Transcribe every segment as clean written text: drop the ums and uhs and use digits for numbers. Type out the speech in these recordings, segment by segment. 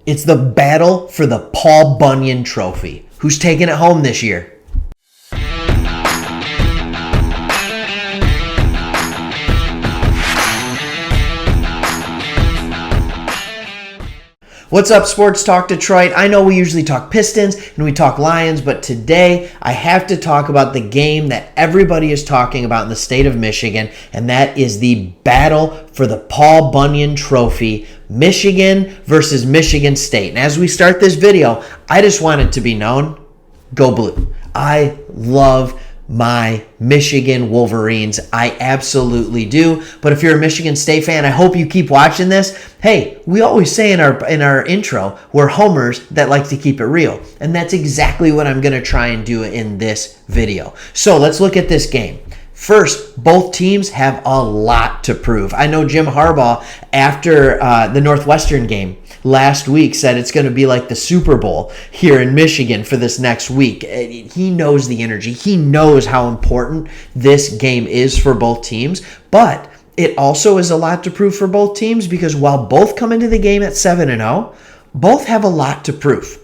It's the battle for the Paul Bunyan Trophy. Who's taking it home this year? What's up, Sports Talk Detroit? I know we usually talk Pistons and we talk Lions, but today I have to talk about the game that everybody is talking about in the state of Michigan, and that is the battle for the Paul Bunyan Trophy, Michigan versus Michigan State. And as we start this video, I just want it to be known, go blue. I love my Michigan Wolverines. I absolutely do. But if you're a Michigan State fan, I hope you keep watching this. Hey, we always say in our intro, we're homers that like to keep it real. And that's exactly what I'm going to try and do in this video. So let's look at this game. First, both teams have a lot to prove. I know Jim Harbaugh, after the Northwestern game last week, said it's going to be like the Super Bowl here in Michigan for this next week. He knows the energy. He knows how important this game is for both teams. But it also is a lot to prove for both teams because while both come into the game at 7-0, both have a lot to prove.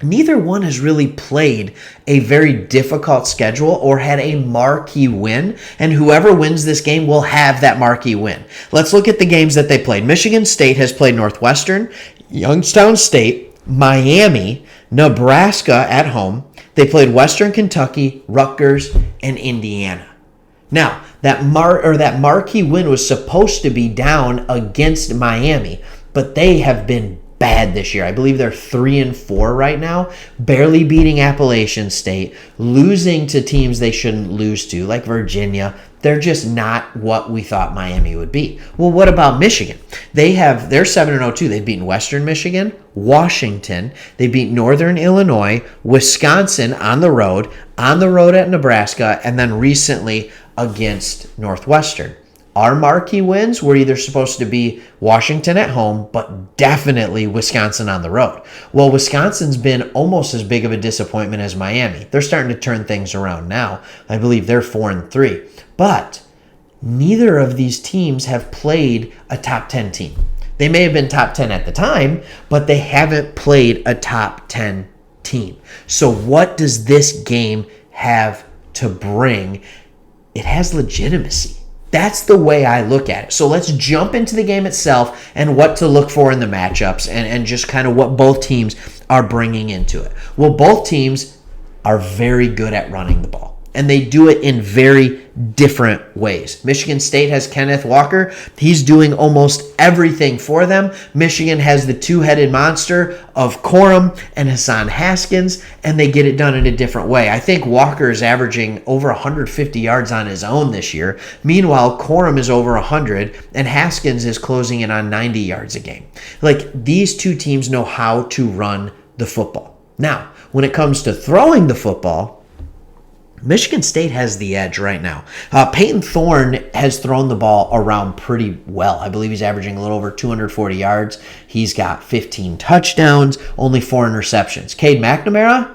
Neither one has really played a very difficult schedule or had a marquee win, and whoever wins this game will have that marquee win. Let's look at the games that they played. Michigan State has played Northwestern, Youngstown State, Miami, Nebraska at home. They played Western Kentucky, Rutgers, and Indiana. Now, that marquee win was supposed to be down against Miami, but they have been bad this year. I believe they're 3-4 right now, barely beating Appalachian State, losing to teams they shouldn't lose to, like Virginia. They're just not what we thought Miami would be. Well, what about Michigan? They're 7-0 too. They've beaten Western Michigan, Washington. They beat Northern Illinois, Wisconsin on the road at Nebraska, and then recently against Northwestern. Our marquee wins were either supposed to be Washington at home, but definitely Wisconsin on the road. Well, Wisconsin's been almost as big of a disappointment as Miami. They're starting to turn things around now. I believe they're 4-3. But neither of these teams have played a top 10 team. They may have been top 10 at the time, but they haven't played a top 10 team. So what does this game have to bring? It has legitimacy. That's the way I look at it. So let's jump into the game itself and what to look for in the matchups and just kind of what both teams are bringing into it. Well, both teams are very good at running the ball, and they do it in very different ways. Michigan State has Kenneth Walker. He's doing almost everything for them. Michigan has the two-headed monster of Corum and Hassan Haskins, and they get it done in a different way. I think Walker is averaging over 150 yards on his own this year. Meanwhile, Corum is over 100, and Haskins is closing in on 90 yards a game. Like, these two teams know how to run the football. Now, when it comes to throwing the football, Michigan State has the edge right now. Peyton Thorne has thrown the ball around pretty well. I believe he's averaging a little over 240 yards. He's got 15 touchdowns, only 4 interceptions. Cade McNamara,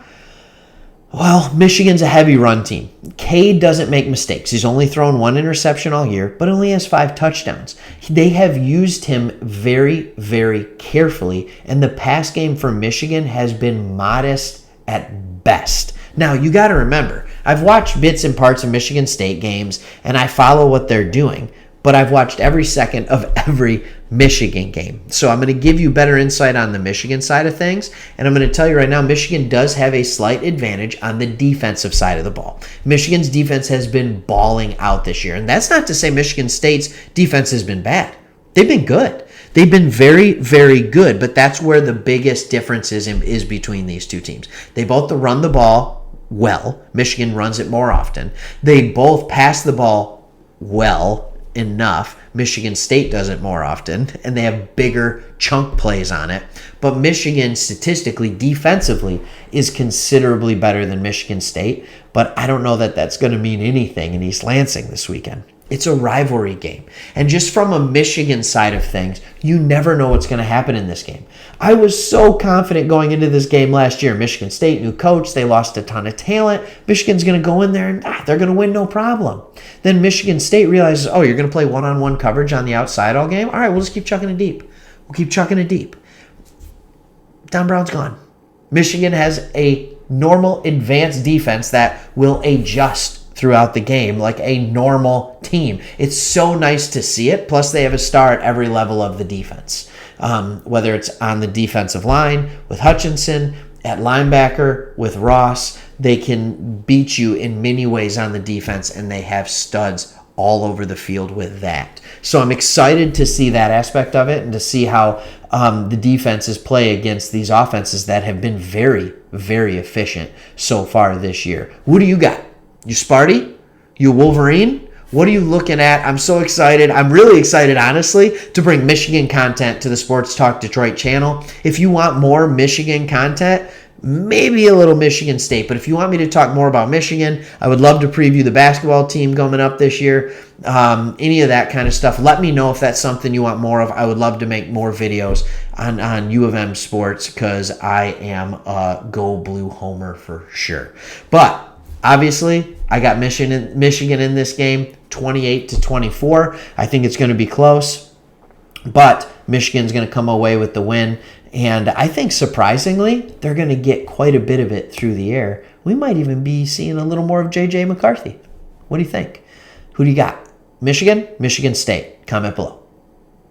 well, Michigan's a heavy run team. Cade doesn't make mistakes. He's only thrown 1 interception all year, but only has 5 touchdowns. They have used him very, very carefully, and the pass game for Michigan has been modest at best. Now, you got to remember, I've watched bits and parts of Michigan State games, and I follow what they're doing, but I've watched every second of every Michigan game. So I'm going to give you better insight on the Michigan side of things, and I'm going to tell you right now, Michigan does have a slight advantage on the defensive side of the ball. Michigan's defense has been balling out this year, and that's not to say Michigan State's defense has been bad. They've been good. They've been very, very good, but that's where the biggest difference is between these two teams. They both run the ball well. Michigan runs it more often. They both pass the ball well enough. Michigan State does it more often, and they have bigger chunk plays on it. But Michigan, statistically, defensively, is considerably better than Michigan State, but I don't know that that's going to mean anything in East Lansing this weekend. It's a rivalry game. And just from a Michigan side of things, you never know what's going to happen in this game. I was so confident going into this game last year. Michigan State, new coach, they lost a ton of talent. Michigan's going to go in there and they're going to win no problem. Then Michigan State realizes, oh, you're going to play one-on-one coverage on the outside all game? All right, we'll just keep chucking it deep. We'll keep chucking it deep. Don Brown's gone. Michigan has a normal advanced defense that will adjust throughout the game like a normal team. It's so nice to see it. Plus, they have a star at every level of the defense, whether it's on the defensive line with Hutchinson, at linebacker with Ross. They can beat you in many ways on the defense, and they have studs all over the field with that. So I'm excited to see that aspect of it and to see how the defenses play against these offenses that have been very, very efficient so far this year. What do you got? You Sparty? You Wolverine? What are you looking at? I'm so excited. I'm really excited, honestly, to bring Michigan content to the Sports Talk Detroit channel. If you want more Michigan content, maybe a little Michigan State. But if you want me to talk more about Michigan, I would love to preview the basketball team coming up this year. Any of that kind of stuff. Let me know if that's something you want more of. I would love to make more videos on U of M sports because I am a Go Blue homer for sure. But obviously, I got Michigan in this game, 28-24. I think it's going to be close, but Michigan's going to come away with the win. And I think, surprisingly, they're going to get quite a bit of it through the air. We might even be seeing a little more of J.J. McCarthy. What do you think? Who do you got? Michigan? Michigan State? Comment below.